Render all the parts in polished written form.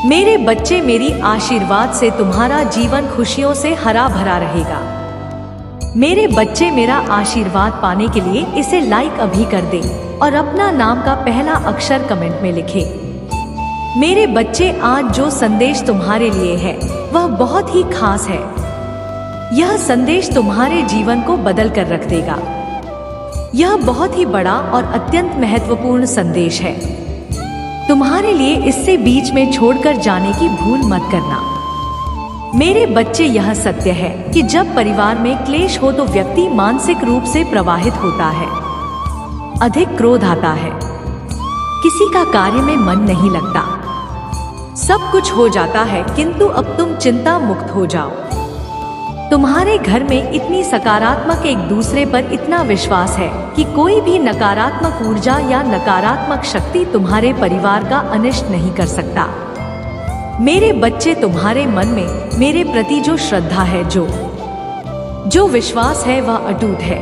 मेरे बच्चे, मेरी आशीर्वाद से तुम्हारा जीवन खुशियों से हरा भरा रहेगा। मेरे बच्चे, मेरा आशीर्वाद पाने के लिए इसे लाइक अभी कर दे और अपना नाम का पहला अक्षर कमेंट में लिखे। मेरे बच्चे, आज जो संदेश तुम्हारे लिए है वह बहुत ही खास है। यह संदेश तुम्हारे जीवन को बदल कर रख देगा। यह बहुत ही बड़ा और अत्यंत महत्वपूर्ण संदेश है। तुम्हारे लिए इससे बीच में छोड़कर जाने की भूल मत करना। मेरे बच्चे, यह सत्य है कि जब परिवार में क्लेश हो तो व्यक्ति मानसिक रूप से प्रभावित होता है। अधिक क्रोध आता है, किसी का कार्य में मन नहीं लगता, सब कुछ हो जाता है, किंतु अब तुम चिंता मुक्त हो जाओ। तुम्हारे घर में इतनी सकारात्मक, एक दूसरे पर इतना विश्वास है कि कोई भी नकारात्मक ऊर्जा या नकारात्मक शक्ति तुम्हारे परिवार का अनिष्ट नहीं कर सकता। मेरे बच्चे, तुम्हारे मन में मेरे प्रति जो श्रद्धा है, जो विश्वास है, वह अटूट है।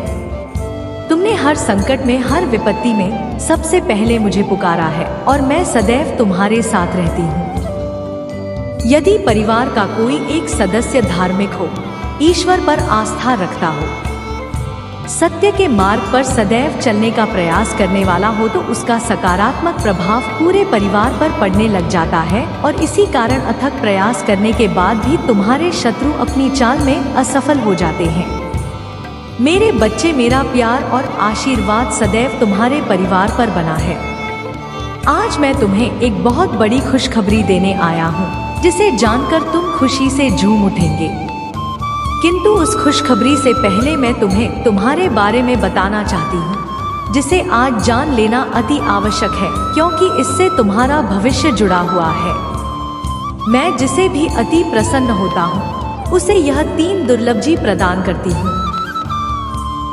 तुमने हर संकट में, हर विपत्ति में सबसे पहले मुझे पुकारा है और मैं सदैव तुम्हारे साथ रहती हूँ। यदि परिवार का कोई एक सदस्य धार्मिक हो, ईश्वर पर आस्था रखता हो, सत्य के मार्ग पर सदैव चलने का प्रयास करने वाला हो, तो उसका सकारात्मक प्रभाव पूरे परिवार पर पड़ने लग जाता है और इसी कारण अथक प्रयास करने के बाद भी तुम्हारे शत्रु अपनी चाल में असफल हो जाते हैं। मेरे बच्चे, मेरा प्यार और आशीर्वाद सदैव तुम्हारे परिवार पर बना है। आज मैं तुम्हें एक बहुत बड़ी खुशखबरी देने आया हूँ, जिसे जानकर तुम खुशी से झूम उठेंगे। किंतु उस खुशखबरी से पहले मैं तुम्हें तुम्हारे बारे में बताना चाहती हूँ, जिसे आज जान लेना अति आवश्यक है, क्योंकि इससे तुम्हारा भविष्य जुड़ा हुआ है। मैं जिसे भी अति प्रसन्न होता हूँ, उसे यह 3 दुर्लभ चीज प्रदान करती हूँ।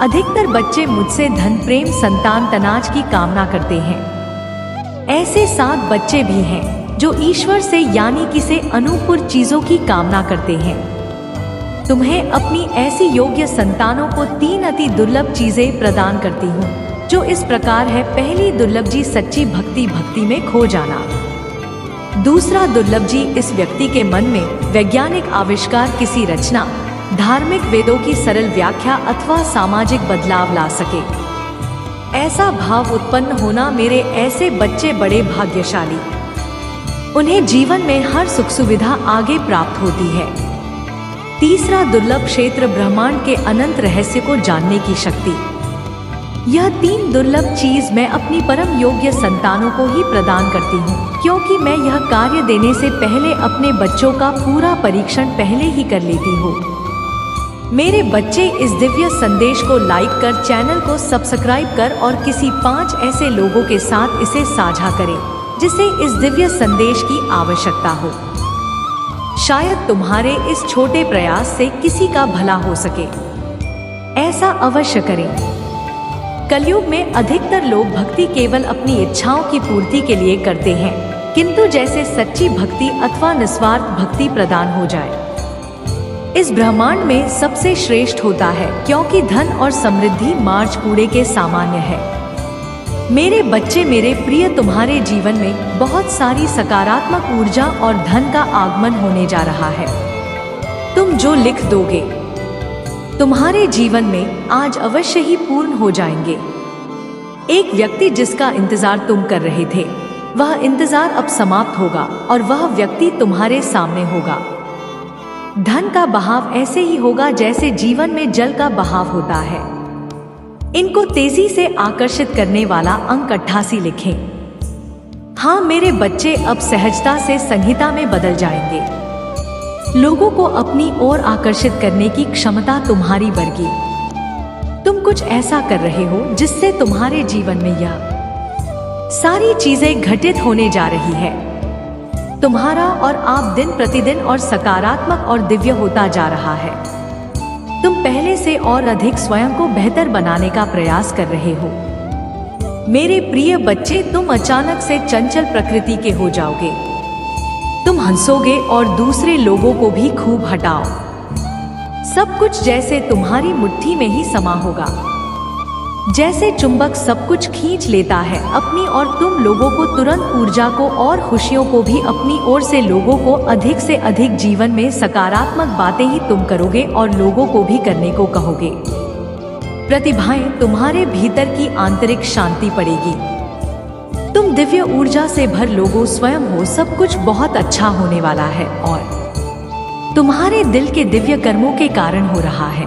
अधिकतर बच्चे मुझसे धन, प्रेम, संतान, तनाज की कामना करते हैं। ऐसे 7 बच्चे भी हैं जो ईश्वर से यानी कि से अनुकूल चीजों की कामना करते हैं। तुम्हें अपनी ऐसी योग्य संतानों को 3 अति दुर्लभ चीजें प्रदान करती हूँ, जो इस प्रकार है। पहली दुर्लभ चीज सच्ची भक्ति, भक्ति में खो जाना। दूसरा दुर्लभ चीज, इस व्यक्ति के मन में वैज्ञानिक आविष्कार, किसी रचना, धार्मिक वेदों की सरल व्याख्या अथवा सामाजिक बदलाव ला सके। ऐसा भाव उत्पन्न होना। मेरे ऐसे बच्चे बड़े भाग्यशाली, उन्हें जीवन में हर सुख सुविधा आगे प्राप्त होती है। तीसरा दुर्लभ क्षेत्र, ब्रह्मांड के अनंत रहस्य को जानने की शक्ति। यह 3 दुर्लभ चीज मैं अपनी परम योग्य संतानों को ही प्रदान करती हूँ, क्योंकि मैं यह कार्य देने से पहले अपने बच्चों का पूरा परीक्षण पहले ही कर लेती हूँ। मेरे बच्चे, इस दिव्य संदेश को लाइक कर, चैनल को सब्सक्राइब कर और किसी 5 ऐसे लोगों के साथ इसे साझा करें जिसे इस दिव्य संदेश की आवश्यकता हो। शायद तुम्हारे इस छोटे प्रयास से किसी का भला हो सके। ऐसा अवश्य करें। कलयुग में अधिकतर लोग भक्ति केवल अपनी इच्छाओं की पूर्ति के लिए करते हैं, किंतु जैसे सच्ची भक्ति अथवा निस्वार्थ भक्ति प्रदान हो जाए, इस ब्रह्मांड में सबसे श्रेष्ठ होता है, क्योंकि धन और समृद्धि मार्च कूड़े के सामान्य है। मेरे बच्चे, मेरे प्रिय, तुम्हारे जीवन में बहुत सारी सकारात्मक ऊर्जा और धन का आगमन होने जा रहा है। तुम जो लिख दोगे, तुम्हारे जीवन में आज अवश्य ही पूर्ण हो जाएंगे। एक व्यक्ति जिसका इंतजार तुम कर रहे थे, वह इंतजार अब समाप्त होगा और वह व्यक्ति तुम्हारे सामने होगा। धन का बहाव ऐसे ही होगा जैसे जीवन में जल का बहाव होता है। इनको तेजी से आकर्षित करने वाला अंक 88 लिखें। हाँ मेरे बच्चे, अब सहजता से संहिता में बदल जाएंगे। लोगों को अपनी ओर आकर्षित करने की क्षमता तुम्हारी बढ़ेगी। तुम कुछ ऐसा कर रहे हो जिससे तुम्हारे जीवन में यह सारी चीजें घटित होने जा रही है। तुम्हारा और आप दिन प्रतिदिन और सकारात्मक और दिव्य होता जा रहा है। तुम पहले से और अधिक स्वयं को बेहतर बनाने का प्रयास कर रहे हो। मेरे प्रिय बच्चे, तुम अचानक से चंचल प्रकृति के हो जाओगे। तुम हंसोगे और दूसरे लोगों को भी खूब हटाओ। सब कुछ जैसे तुम्हारी मुट्ठी में ही समा होगा। जैसे चुंबक सब कुछ खींच लेता है अपनी और तुम लोगों को तुरंत ऊर्जा को और खुशियों को भी अपनी ओर से लोगों को अधिक से अधिक जीवन में सकारात्मक बातें ही तुम करोगे और लोगों को भी करने को कहोगे। प्रतिभाएं तुम्हारे भीतर की आंतरिक शांति पड़ेगी। तुम दिव्य ऊर्जा से भर लोगों स्वयं हो। सब कुछ बहुत अच्छा होने वाला है और तुम्हारे दिल के दिव्य कर्मों के कारण हो रहा है।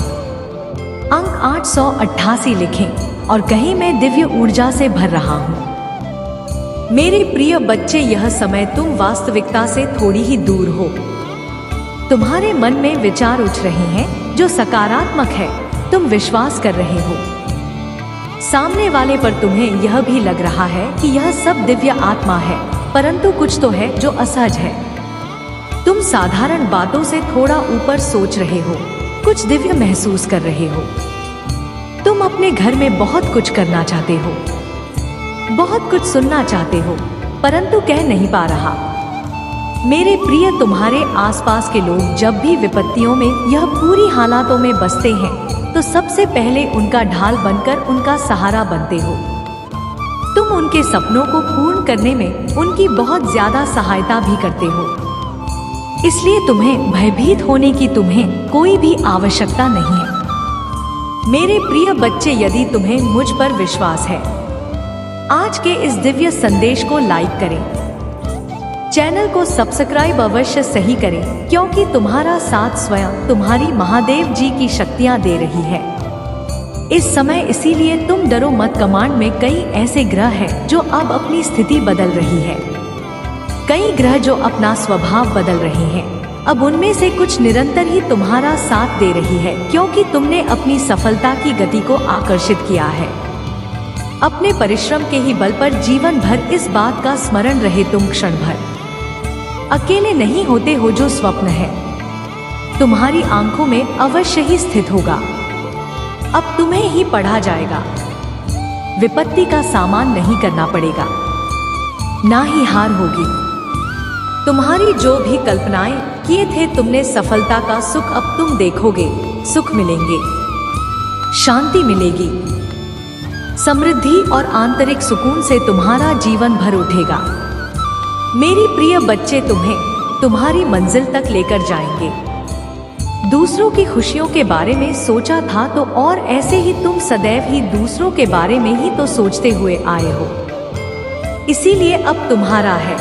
अंक 888 लिखें और कहीं मैं दिव्य ऊर्जा से भर रहा हूँ। मेरे प्रिय बच्चे, यह समय तुम वास्तविकता से थोड़ी ही दूर हो। तुम्हारे मन में विचार उठ रहे हैं जो सकारात्मक है। तुम विश्वास कर रहे हो सामने वाले पर। तुम्हें यह भी लग रहा है कि यह सब दिव्य आत्मा है, परंतु कुछ तो है जो असहज है। तुम साधारण बातों से थोड़ा ऊपर सोच रहे हो, कुछ दिव्य महसूस कर रहे हो। तुम अपने घर में बहुत कुछ करना चाहते हो, बहुत कुछ सुनना चाहते हो, परंतु कह नहीं पा रहा। मेरे प्रिय, तुम्हारे आसपास के लोग जब भी विपत्तियों में यह पूरी हालातों में बसते हैं तो सबसे पहले उनका ढाल बनकर उनका सहारा बनते हो। तुम उनके सपनों को पूर्ण करने में उनकी बहुत ज्यादा सहायता भी करते हो। इसलिए तुम्हें भयभीत होने की तुम्हें कोई भी आवश्यकता नहीं है। मेरे प्रिय बच्चे, यदि तुम्हें मुझ पर विश्वास है, आज के इस दिव्य संदेश को लाइक करें, चैनल को सब्सक्राइब अवश्य सही करें, क्योंकि तुम्हारा साथ स्वयं तुम्हारी महादेव जी की शक्तियां दे रही है इस समय। इसीलिए तुम डरो मत। कमांड में कई ऐसे ग्रह हैं जो अब अपनी स्थिति बदल रही है, कई ग्रह जो अपना स्वभाव बदल रहे हैं। अब उनमें से कुछ निरंतर ही तुम्हारा साथ दे रही है, क्योंकि तुमने अपनी सफलता की गति को आकर्षित किया है। अपने परिश्रम के ही बल पर जीवन भर इस बात का स्मरण रहे, तुम क्षण भर अकेले नहीं होते हो। जो स्वप्न है तुम्हारी आंखों में अवश्य ही स्थित होगा। अब तुम्हें ही पढ़ा जाएगा। विपत्ति का सामना नहीं करना पड़ेगा, ना ही हार होगी। तुम्हारी जो भी कल्पनाएं किए थे तुमने, सफलता का सुख अब तुम देखोगे। सुख मिलेंगे, शांति मिलेगी, समृद्धि और आंतरिक सुकून से तुम्हारा जीवन भर उठेगा। मेरी प्रिय बच्चे, तुम्हें तुम्हारी मंजिल तक लेकर जाएंगे। दूसरों की खुशियों के बारे में सोचा था तो और ऐसे ही तुम सदैव ही दूसरों के बारे में ही तो सोचते हुए आए हो। इसीलिए अब तुम्हारा है।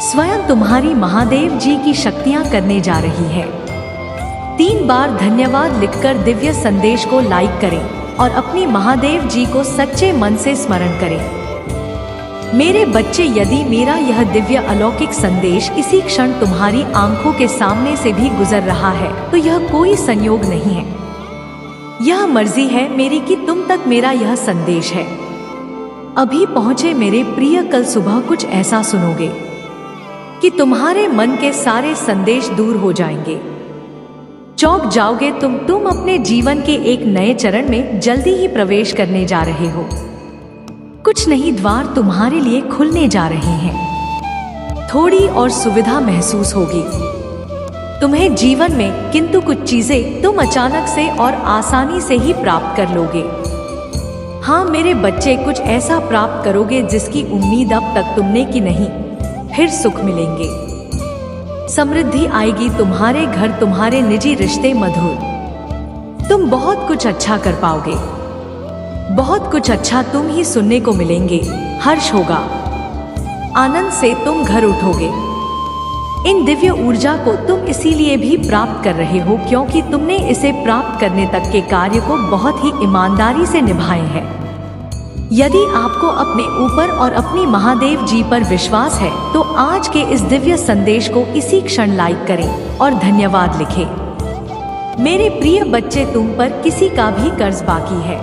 स्वयं तुम्हारी महादेव जी की शक्तियां करने जा रही है। 3 बार धन्यवाद लिखकर दिव्य संदेश को लाइक करें और अपनी महादेव जी को सच्चे मन से स्मरण करें। मेरे बच्चे, यदि मेरा यह दिव्य अलौकिक संदेश इसी क्षण तुम्हारी आंखों के सामने से भी गुजर रहा है तो यह कोई संयोग नहीं है। यह मर्जी है मेरी कि तुम तक मेरा यह संदेश है। अभी पहुंचे मेरे प्रिय, कल सुबह कुछ ऐसा सुनोगे कि तुम्हारे मन के सारे संदेश दूर हो जाएंगे। चौंक जाओगे तुम अपने जीवन के एक नए चरण में जल्दी ही प्रवेश करने जा रहे हो। कुछ नहीं, द्वार तुम्हारे लिए खुलने जा रहे हैं। थोड़ी और सुविधा महसूस होगी तुम्हें जीवन में, किंतु कुछ चीजें तुम अचानक से और आसानी से ही प्राप्त कर लोगे। हाँ मेरे बच्चे, कुछ ऐसा प्राप्त करोगे जिसकी उम्मीद अब तक तुमने की नहीं। फिर सुख मिलेंगे, समृद्धि आएगी, तुम्हारे घर, तुम्हारे निजी रिश्ते मधुर। तुम बहुत कुछ अच्छा कर पाओगे, बहुत कुछ अच्छा तुम ही सुनने को मिलेंगे। हर्ष होगा, आनंद से तुम घर उठोगे। इन दिव्य ऊर्जा को तुम इसीलिए भी प्राप्त कर रहे हो क्योंकि तुमने इसे प्राप्त करने तक के कार्य को बहुत ही ईमानदारी से निभाए हैं। यदि आपको अपने ऊपर और अपनी महादेव जी पर विश्वास है तो आज के इस दिव्य संदेश को इसी क्षण लाइक करें और धन्यवाद लिखें। मेरे प्रिय बच्चे, तुम पर किसी का भी कर्ज बाकी है।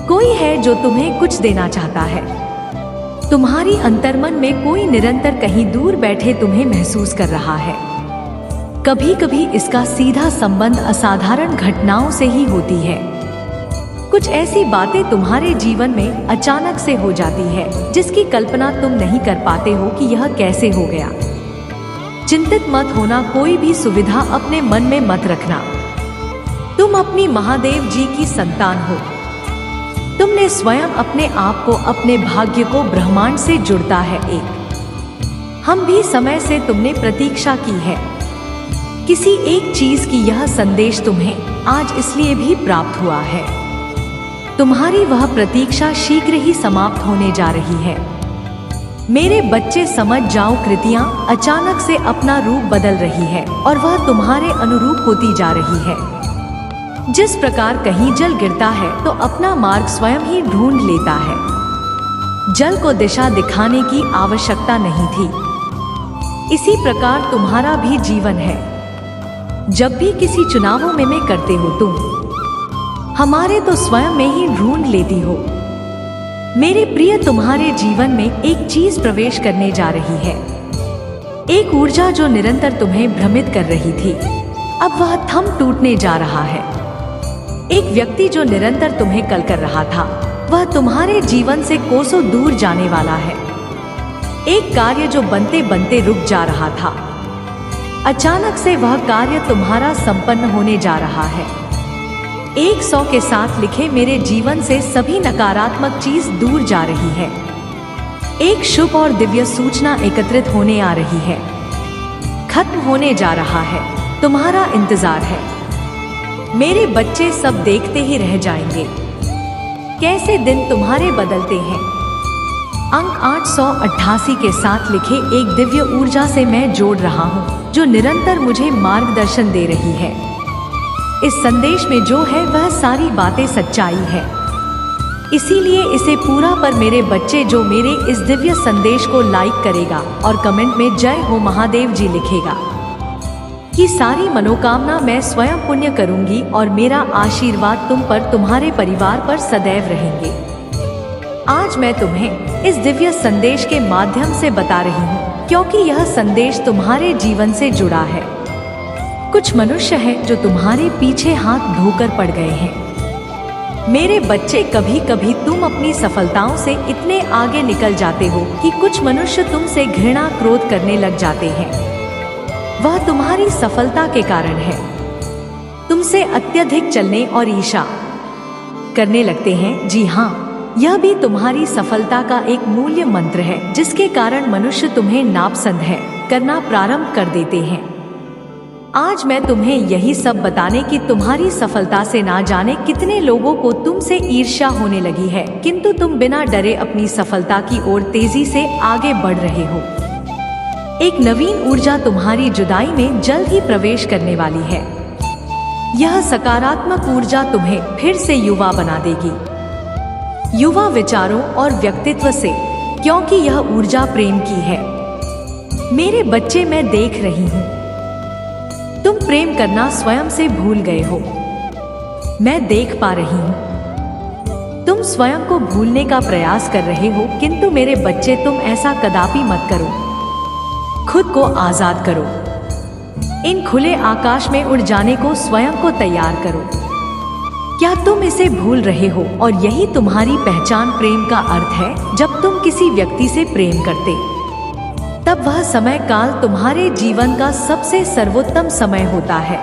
कोई है जो तुम्हें कुछ देना चाहता है। तुम्हारी अंतर्मन में कोई निरंतर कहीं दूर बैठे तुम्हें महसूस कर रहा है। कभी कभी इसका सीधा संबंध असाधारण घटनाओं से ही होती है। कुछ ऐसी बातें तुम्हारे जीवन में अचानक से हो जाती है जिसकी कल्पना तुम नहीं कर पाते हो कि यह कैसे हो गया। चिंतित मत होना, कोई भी सुविधा अपने मन में मत रखना। तुम अपनी महादेव जी की संतान हो। तुमने स्वयं अपने आप को, अपने भाग्य को ब्रह्मांड से जुड़ता है एक। हम भी समय से तुमने प्रतीक्षा की है। किसी एक चीज की यह संदेश तुम्हें आज इसलिए भी प्राप्त हुआ है। तुम्हारी वह प्रतीक्षा शीघ्र ही समाप्त होने जा रही है। मेरे बच्चे समझ जाओ, कृतियां अचानक से अपना रूप बदल रही है और वह तुम्हारे अनुरूप होती जा रही है। जिस प्रकार कहीं जल गिरता है तो अपना मार्ग स्वयं ही ढूंढ लेता है। जल को दिशा दिखाने की आवश्यकता नहीं थी। इसी प्रकार तुम्हारा भी जीवन है। जब भी किसी चुनावों में करते हो तुम हमारे तो स्वयं में ही ढूंढ लेती हो। मेरे प्रिय, तुम्हारे जीवन में एक चीज प्रवेश करने जा रही है। एक ऊर्जा जो निरंतर तुम्हें भ्रमित कर रही थी, अब वह थम टूटने जा रहा है। एक व्यक्ति जो निरंतर तुम्हें कल कर रहा था, वह तुम्हारे जीवन से कोसों दूर जाने वाला है। एक कार्य जो बनते बनते रुक जा रहा था, अचानक से वह कार्य तुम्हारा संपन्न होने जा रहा है। 100 के साथ लिखे मेरे जीवन से सभी नकारात्मक चीज दूर जा रही है। एक शुभ और दिव्य सूचना एकत्रित होने आ रही है। खत्म होने जा रहा है। तुम्हारा इंतजार है। मेरे बच्चे सब देखते ही रह जाएंगे कैसे दिन तुम्हारे बदलते हैं। अंक 888 के साथ लिखे एक दिव्य ऊर्जा से मैं जोड़ रहा हूँ जो निरंतर मुझे मार्गदर्शन दे रही है। इस संदेश में जो है वह सारी बातें सच्चाई है। इसीलिए इसे पूरा पर मेरे बच्चे जो मेरे इस दिव्य संदेश को लाइक करेगा और कमेंट में जय हो महादेव जी लिखेगा कि सारी मनोकामना मैं स्वयं पुण्य करूंगी और मेरा आशीर्वाद तुम पर, तुम्हारे परिवार पर सदैव रहेंगे। आज मैं तुम्हें इस दिव्य संदेश के माध्यम से बता रही हूँ क्योंकि यह संदेश तुम्हारे जीवन से जुड़ा है। कुछ मनुष्य हैं जो तुम्हारे पीछे हाथ धोकर पड़ गए हैं। मेरे बच्चे, कभी कभी तुम अपनी सफलताओं से इतने आगे निकल जाते हो कि कुछ मनुष्य तुमसे घृणा, क्रोध करने लग जाते हैं। वह तुम्हारी सफलता के कारण है। तुमसे अत्यधिक चलने और ईर्ष्या करने लगते हैं। जी हाँ, यह भी तुम्हारी सफलता का एक मूल्य मंत्र है जिसके कारण मनुष्य तुम्हें नापसंद है करना प्रारंभ कर देते हैं। आज मैं तुम्हें यही सब बताने की तुम्हारी सफलता से ना जाने कितने लोगों को तुमसे ईर्ष्या होने लगी है, किंतु तुम बिना डरे अपनी सफलता की ओर तेजी से आगे बढ़ रहे हो। एक नवीन ऊर्जा तुम्हारी जुदाई में जल्द ही प्रवेश करने वाली है। यह सकारात्मक ऊर्जा तुम्हें फिर से युवा बना देगी, युवा विचारों और व्यक्तित्व से, क्योंकि यह ऊर्जा प्रेम की है। मेरे बच्चे, मैं देख रही हूँ तुम प्रेम करना स्वयं से भूल गए हो। मैं देख पा रही हूँ तुम स्वयं को भूलने का प्रयास कर रहे हो, किंतु मेरे बच्चे तुम ऐसा कदापि मत करो। खुद को आजाद करो। इन खुले आकाश में उड़ जाने को स्वयं को तैयार करो। क्या तुम इसे भूल रहे हो? और यही तुम्हारी पहचान प्रेम का अर्थ है। जब तुम किसी व्यक्ति से प्रेम करते तब वह समय काल तुम्हारे जीवन का सबसे सर्वोत्तम समय होता है।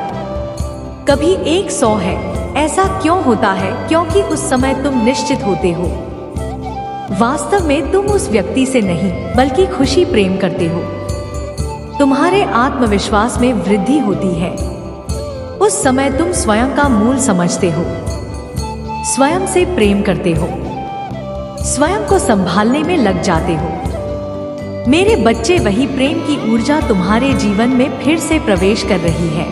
कभी 100 है। ऐसा क्यों होता है? क्योंकि उस समय तुम निश्चित होते हो। वास्तव में तुम उस व्यक्ति से नहीं बल्कि खुशी प्रेम करते हो। तुम्हारे आत्मविश्वास में वृद्धि होती है। उस समय तुम स्वयं का मूल समझते हो, स्वयं से प्रेम करते हो, स्वयं को संभालने में लग जाते हो। मेरे बच्चे, वही प्रेम की ऊर्जा तुम्हारे जीवन में फिर से प्रवेश कर रही है।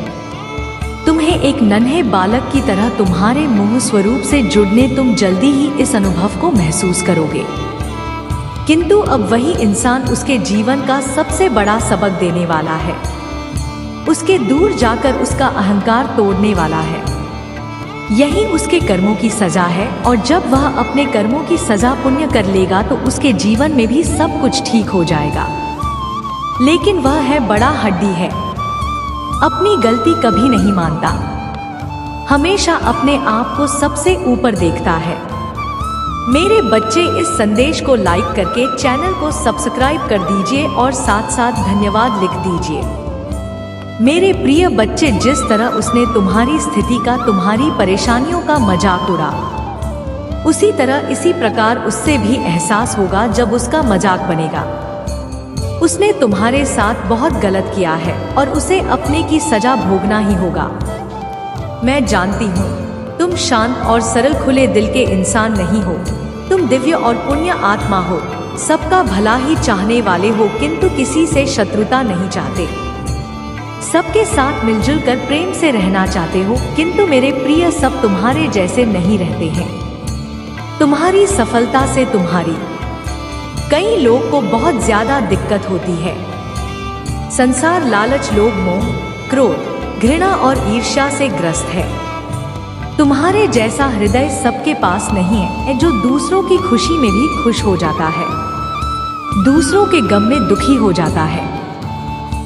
तुम्हें एक नन्हे बालक की तरह तुम्हारे मूल स्वरूप से जुड़ने तुम जल्दी ही इस अनुभव को महसूस करोगे। किंतु अब वही इंसान उसके जीवन का सबसे बड़ा सबक देने वाला है। उसके दूर जाकर उसका अहंकार तोड़ने वाला है। यही उसके कर्मों की सजा है, और जब वह अपने कर्मों की सजा पुण्य कर लेगा तो उसके जीवन में भी सब कुछ ठीक हो जाएगा। लेकिन वह है बड़ा हड्डी है, अपनी गलती कभी नहीं मानता, हमेशा अपने आप को सबसे ऊपर देखता है। मेरे बच्चे, इस संदेश को लाइक करके चैनल को सब्सक्राइब कर दीजिए और साथ साथ धन्यवाद लिख दीजिए। मेरे प्रिय बच्चे, जिस तरह उसने तुम्हारी स्थिति का, तुम्हारी परेशानियों का मजाक उड़ा, उसी तरह इसी प्रकार उससे भी एहसास होगा जब उसका मजाक बनेगा। उसने तुम्हारे साथ बहुत गलत किया है और उसे अपने की सजा भोगना ही होगा। मैं जानती हूँ तुम शांत और सरल खुले दिल के इंसान नहीं हो। तुम दिव्य और पुण्य आत्मा हो, सबका भला ही चाहने वाले हो, किंतु किसी से शत्रुता नहीं चाहते। सबके साथ मिलजुल कर प्रेम से रहना चाहते हो, किंतु मेरे प्रिय सब तुम्हारे जैसे नहीं रहते हैं। तुम्हारी सफलता से कई लोग को बहुत ज्यादा दिक्कत होती है। संसार लालच, लोभ, मोह, क्रोध, घृणा और ईर्ष्या से ग्रस्त है। तुम्हारे जैसा हृदय सबके पास नहीं है जो दूसरों की खुशी में भी खुश हो जाता है, दूसरों के गम में दुखी हो जाता है।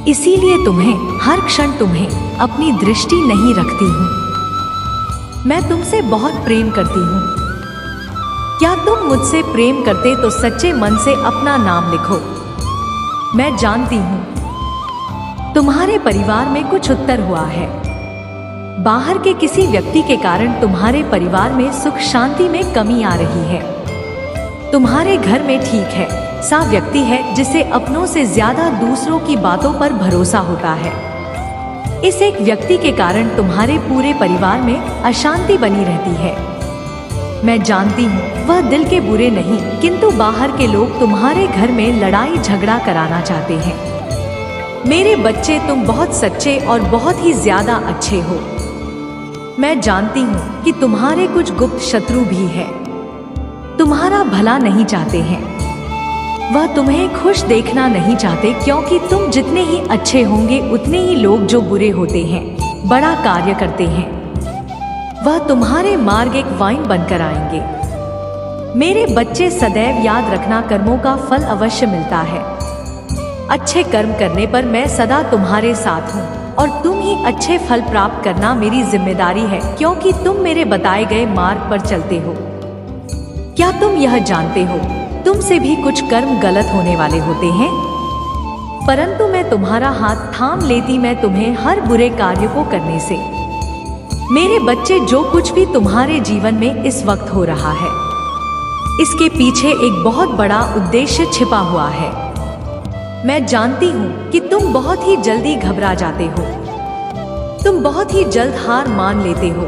इसीलिए हर क्षण तुम्हें अपनी दृष्टि नहीं रखती हूँ। मैं तुमसे बहुत प्रेम करती हूँ। क्या तुम मुझसे प्रेम करते तो सच्चे मन से अपना नाम लिखो। मैं जानती हूँ तुम्हारे परिवार में कुछ उत्तर हुआ है। बाहर के किसी व्यक्ति के कारण तुम्हारे परिवार में सुख शांति में कमी आ रही है। तुम्हारे घर में ठीक है सा व्यक्ति है जिसे अपनों से ज्यादा दूसरों की बातों पर भरोसा होता है। इस एक व्यक्ति के कारण तुम्हारे पूरे परिवार में अशांति बनी रहती है। मैं जानती हूँ वह दिल के बुरे नहीं, किंतु बाहर के लोग तुम्हारे घर में लड़ाई झगड़ा कराना चाहते हैं। मेरे बच्चे, तुम बहुत सच्चे और बहुत ही ज्यादा अच्छे हो। मैं जानती हूँ कि तुम्हारे कुछ गुप्त शत्रु भी है, तुम्हारा भला नहीं चाहते हैं। वह तुम्हें खुश देखना नहीं चाहते, क्योंकि तुम जितने ही अच्छे होंगे उतने ही लोग जो बुरे होते हैं, बड़ा कार्य करते हैं, वह तुम्हारे मार्ग एक वाइन बनकर आएंगे। मेरे बच्चे, सदैव याद रखना, कर्मों का फल अवश्य मिलता है। अच्छे कर्म करने पर मैं सदा तुम्हारे साथ हूँ और तुम ही अच्छे फल प्राप्त करना मेरी जिम्मेदारी है, क्योंकि तुम मेरे बताए गए मार्ग पर चलते हो। क्या तुम यह जानते हो तुमसे भी कुछ कर्म गलत होने वाले होते हैं, परंतु मैं तुम्हारा हाथ थाम लेती मैं तुम्हें हर बुरे कार्य को करने से। मेरे बच्चे, जो कुछ भी तुम्हारे जीवन में इस वक्त हो रहा है, इसके पीछे एक बहुत बड़ा उद्देश्य छिपा हुआ है। मैं जानती हूँ कि तुम बहुत ही जल्दी घबरा जाते हो, तुम बहुत ही जल्द हार मान लेते हो,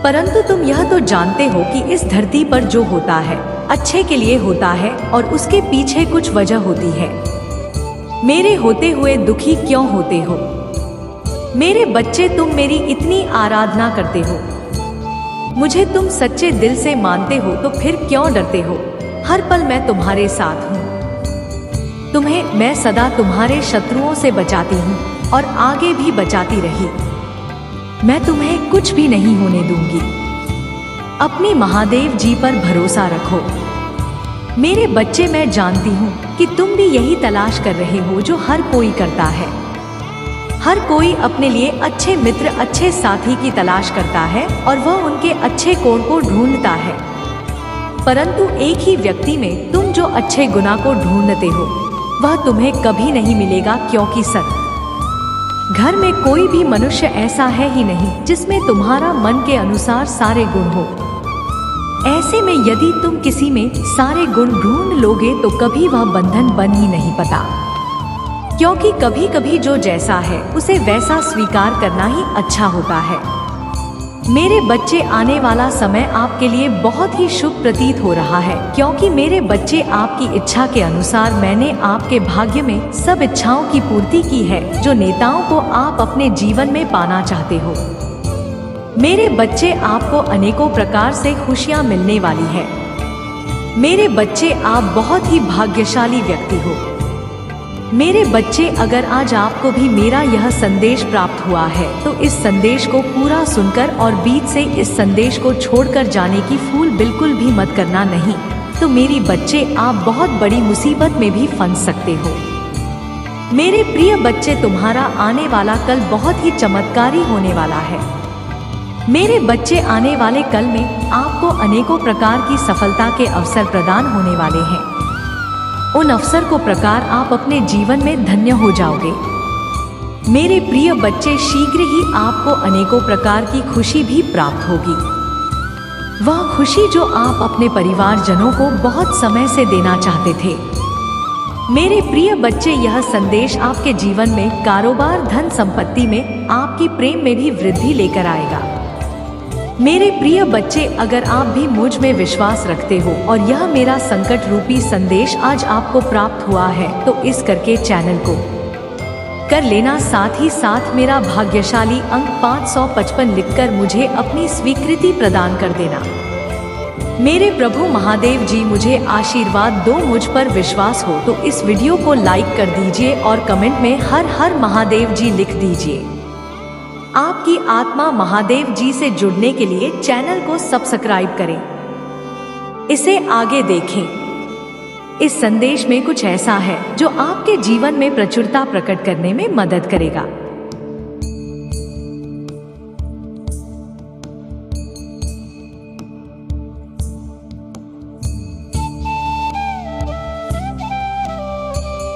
परंतु तुम यह तो जानते हो कि इस धरती पर जो होता है अच्छे के लिए होता है और उसके पीछे कुछ वजह होती है। मेरे होते हुए दुखी क्यों होते हो? मेरे बच्चे, तुम मेरी इतनी आराधना करते हो, मुझे तुम सच्चे दिल से मानते हो, तो फिर क्यों डरते हो? हर पल मैं तुम्हारे साथ हूँ। तुम्हें मैं सदा तुम्हारे शत्रुओं से बचाती हूँ और आगे भी बचाती रही। मैं तुम्हें कुछ भी नहीं होने दूंगी। अपने महादेव जी पर भरोसा रखो। मेरे बच्चे, मैं जानती हूँ कि तुम भी यही तलाश कर रहे हो जो हर कोई करता है। हर कोई अपने लिए अच्छे मित्र, अच्छे साथी की तलाश करता है और वह उनके अच्छे कोण को ढूंढता है, परंतु एक ही व्यक्ति में तुम जो अच्छे गुना को ढूंढते हो वह तुम्हें कभी नहीं मिलेगा, क्योंकि घर में कोई भी मनुष्य ऐसा है ही नहीं जिसमें तुम्हारा मन के अनुसार सारे गुण हो। ऐसे में यदि तुम किसी में सारे गुण ढूंढ लोगे तो कभी वह बंधन बन ही नहीं पाता, क्योंकि कभी कभी जो जैसा है उसे वैसा स्वीकार करना ही अच्छा होता है। मेरे बच्चे, आने वाला समय आपके लिए बहुत ही शुभ प्रतीत हो रहा है, क्योंकि मेरे बच्चे, आपकी इच्छा के अनुसार मैंने आपके भाग्य में सब इच्छाओं की पूर्ति की है जो नेताओं को आप अपने जीवन में पाना चाहते हो। मेरे बच्चे, आपको अनेकों प्रकार से खुशियां मिलने वाली है। मेरे बच्चे, आप बहुत ही भाग्यशाली व्यक्ति हो। मेरे बच्चे, अगर आज आपको भी मेरा यह संदेश प्राप्त हुआ है तो इस संदेश को पूरा सुनकर और बीच से इस संदेश को छोड़कर जाने की भूल बिल्कुल भी मत करना, नहीं तो मेरी बच्चे, आप बहुत बड़ी मुसीबत में भी फंस सकते हो। मेरे प्रिय बच्चे, तुम्हारा आने वाला कल बहुत ही चमत्कारी होने वाला है। मेरे बच्चे, आने वाले कल में आपको अनेकों प्रकार की सफलता के अवसर प्रदान होने वाले हैं। उन अवसर को प्रकार आप अपने जीवन में धन्य हो जाओगे। मेरे प्रिय बच्चे, शीघ्र ही आपको अनेकों प्रकार की खुशी भी प्राप्त होगी। वह खुशी जो आप अपने परिवारजनों को बहुत समय से देना चाहते थे। मेरे प्रिय बच्चे, यह संदेश आपके जीवन में, कारोबार, धन संपत्ति में, आपकी प्रेम में भी वृद्धि लेकर आएगा। मेरे प्रिय बच्चे, अगर आप भी मुझ में विश्वास रखते हो और यह मेरा संकट रूपी संदेश आज आपको प्राप्त हुआ है, तो इस करके चैनल को कर लेना, साथ ही साथ मेरा भाग्यशाली अंक 555 लिखकर मुझे अपनी स्वीकृति प्रदान कर देना। मेरे प्रभु महादेव जी मुझे आशीर्वाद दो, मुझ पर विश्वास हो तो इस वीडियो को लाइक कर दीजिए और कमेंट में हर हर महादेव जी लिख दीजिए। आपकी आत्मा महादेव जी से जुड़ने के लिए चैनल को सब्सक्राइब करें, इसे आगे देखें। इस संदेश में कुछ ऐसा है जो आपके जीवन में प्रचुरता प्रकट करने में मदद करेगा।